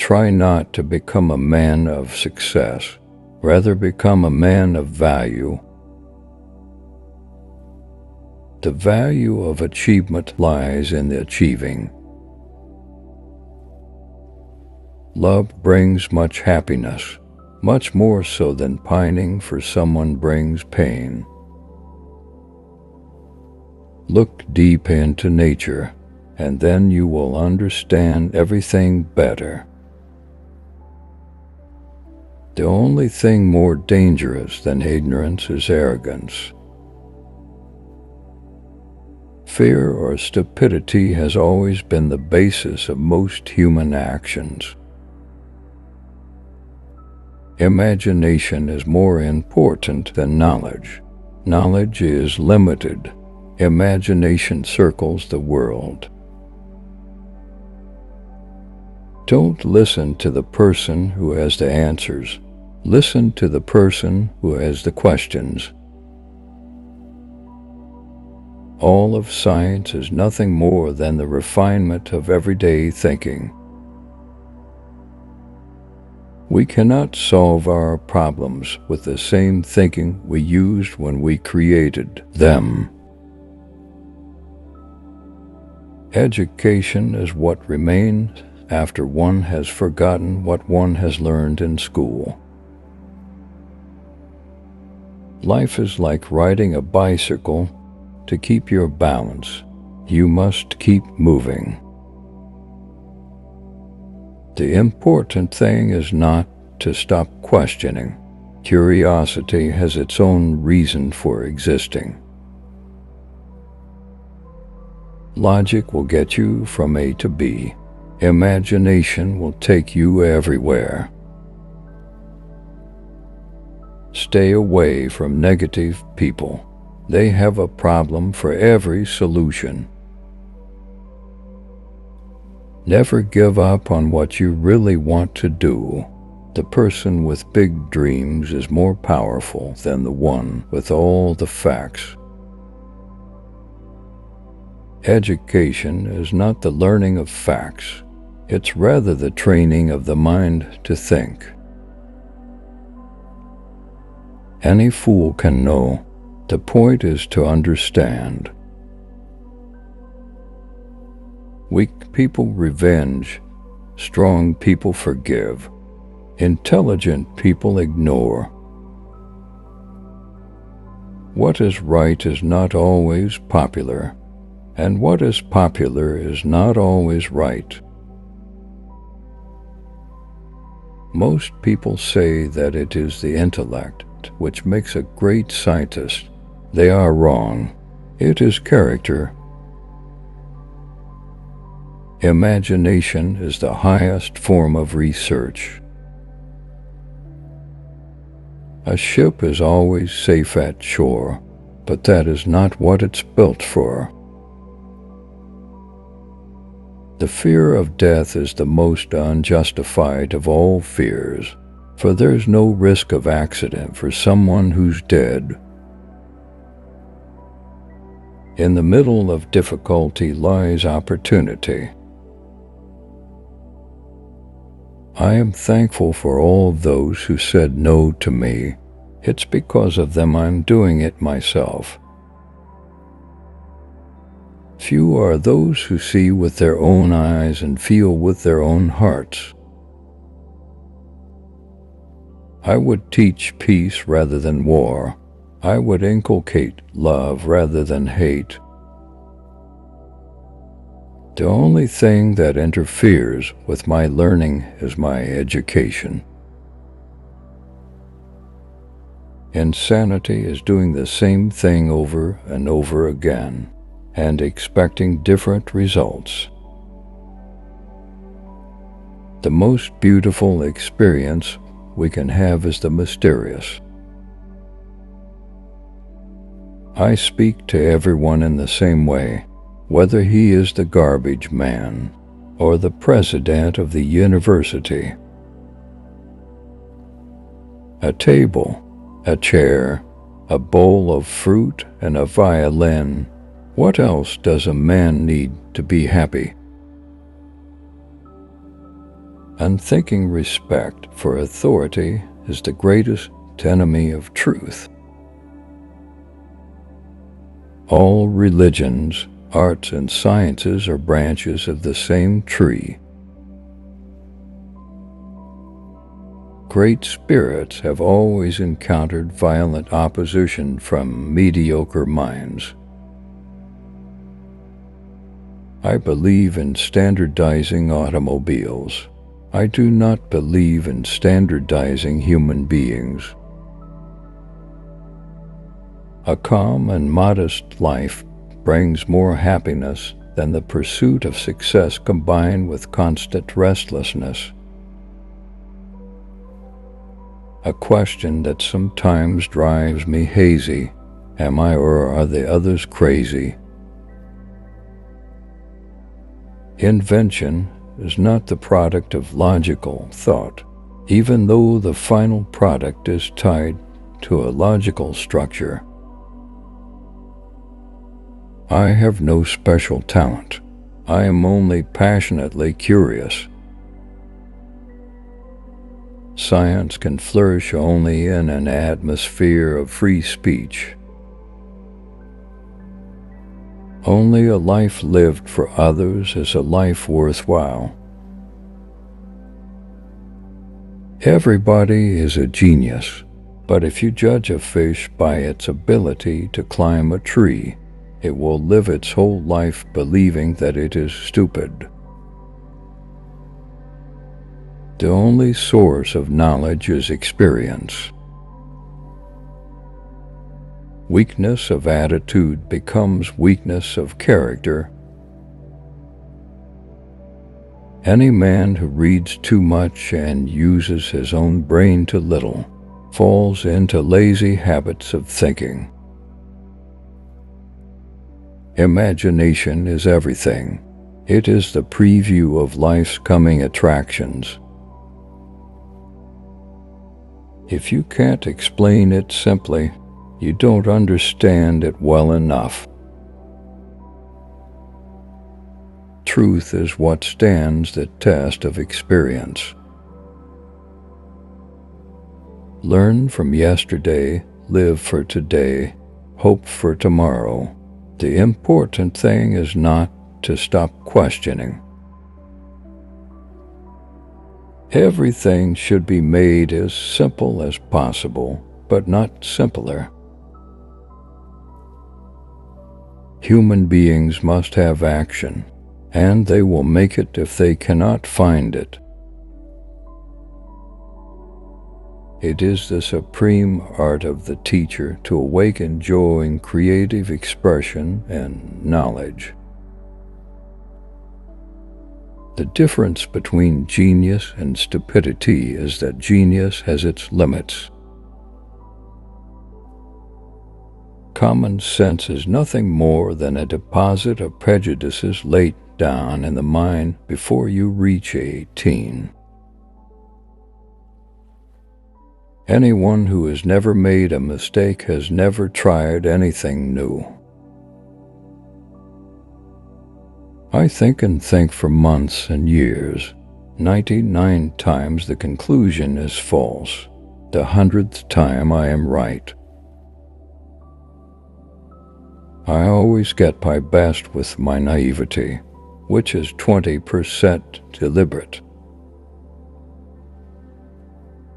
Try not to become a man of success. Rather, become a man of value. The value of achievement lies in the achieving. Love brings much happiness, much more so than pining for someone brings pain. Look deep into nature, and then you will understand everything better. The only thing more dangerous than ignorance is arrogance. Fear or stupidity has always been the basis of most human actions. Imagination is more important than knowledge. Knowledge is limited. Imagination circles the world. Don't listen to the person who has the answers. Listen to the person who has the questions. All of science is nothing more than the refinement of everyday thinking. We cannot solve our problems with the same thinking we used when we created them. Education is what remains after one has forgotten what one has learned in school. Life is like riding a bicycle. To keep your balance, you must keep moving. The important thing is not to stop questioning. Curiosity has its own reason for existing. Logic will get you from A to B. Imagination will take you everywhere. Stay away from negative people. They have a problem for every solution. Never give up on what you really want to do. The person with big dreams is more powerful than the one with all the facts. Education is not the learning of facts. It's rather the training of the mind to think. Any fool can know. The point is to understand. Weak people revenge. Strong people forgive. Intelligent people ignore. What is right is not always popular, and what is popular is not always right. Most people say that it is the intellect which makes a great scientist. They are wrong. It is character. Imagination is the highest form of research. A ship is always safe at shore, but that is not what it's built for. The fear of death is the most unjustified of all fears, for there's no risk of accident for someone who's dead. In the middle of difficulty lies opportunity. I am thankful for all of those who said no to me. It's because of them I'm doing it myself. Few are those who see with their own eyes and feel with their own hearts. I would teach peace rather than war. I would inculcate love rather than hate. The only thing that interferes with my learning is my education. Insanity is doing the same thing over and over again and expecting different results. The most beautiful experience we can have is the mysterious. I speak to everyone in the same way, whether he is the garbage man or the president of the university. A table, a chair, a bowl of fruit, and a violin. What else does a man need to be happy? Unthinking respect for authority is the greatest enemy of truth. All religions, arts, and sciences are branches of the same tree. Great spirits have always encountered violent opposition from mediocre minds. I believe in standardizing automobiles. I do not believe in standardizing human beings. A calm and modest life brings more happiness than the pursuit of success combined with constant restlessness. A question that sometimes drives me hazy: am I or are the others crazy? Invention is not the product of logical thought, even though the final product is tied to a logical structure. I have no special talent. I am only passionately curious. Science can flourish only in an atmosphere of free speech. Only a life lived for others is a life worthwhile. Everybody is a genius, but if you judge a fish by its ability to climb a tree, it will live its whole life believing that it is stupid. The only source of knowledge is experience. Weakness of attitude becomes weakness of character. Any man who reads too much and uses his own brain too little falls into lazy habits of thinking. Imagination is everything. It is the preview of life's coming attractions. If you can't explain it simply, you don't understand it well enough. Truth is what stands the test of experience. Learn from yesterday, live for today, hope for tomorrow. The important thing is not to stop questioning. Everything should be made as simple as possible, but not simpler. Human beings must have action, and they will make it if they cannot find it. It is the supreme art of the teacher to awaken joy in creative expression and knowledge. The difference between genius and stupidity is that genius has its limits. Common sense is nothing more than a deposit of prejudices laid down in the mind before you reach 18. Anyone who has never made a mistake has never tried anything new. I think and think for months and years. 99 times the conclusion is false. The 100th time I am right. I always get my best with my naivety, which is 20% deliberate.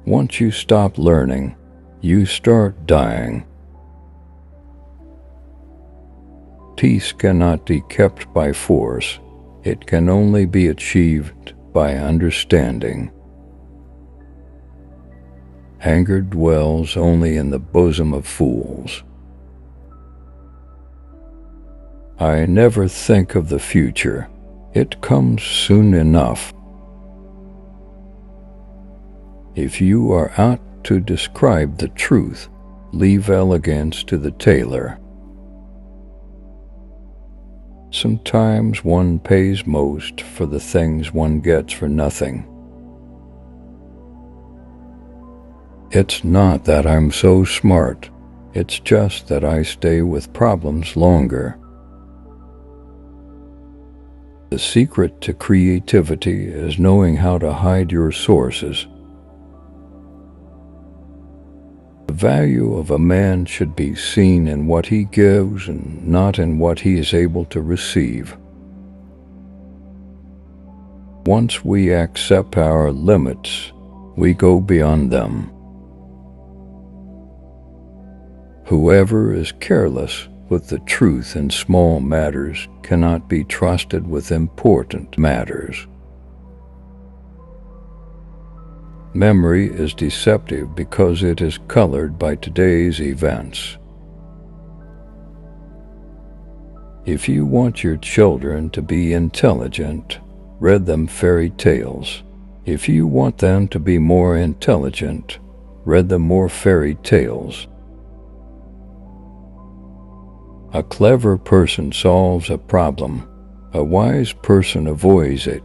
Once you stop learning, you start dying. Peace cannot be kept by force. It can only be achieved by understanding. Anger dwells only in the bosom of fools. I never think of the future. It comes soon enough. If you are out to describe the truth, leave elegance to the tailor. Sometimes one pays most for the things one gets for nothing. It's not that I'm so smart, it's just that I stay with problems longer. The secret to creativity is knowing how to hide your sources. The value of a man should be seen in what he gives and not in what he is able to receive. Once we accept our limits, we go beyond them. Whoever is careless with the truth in small matters cannot be trusted with important matters. Memory is deceptive because it is colored by today's events. If you want your children to be intelligent, read them fairy tales. If you want them to be more intelligent, read them more fairy tales. A clever person solves a problem. A wise person avoids it.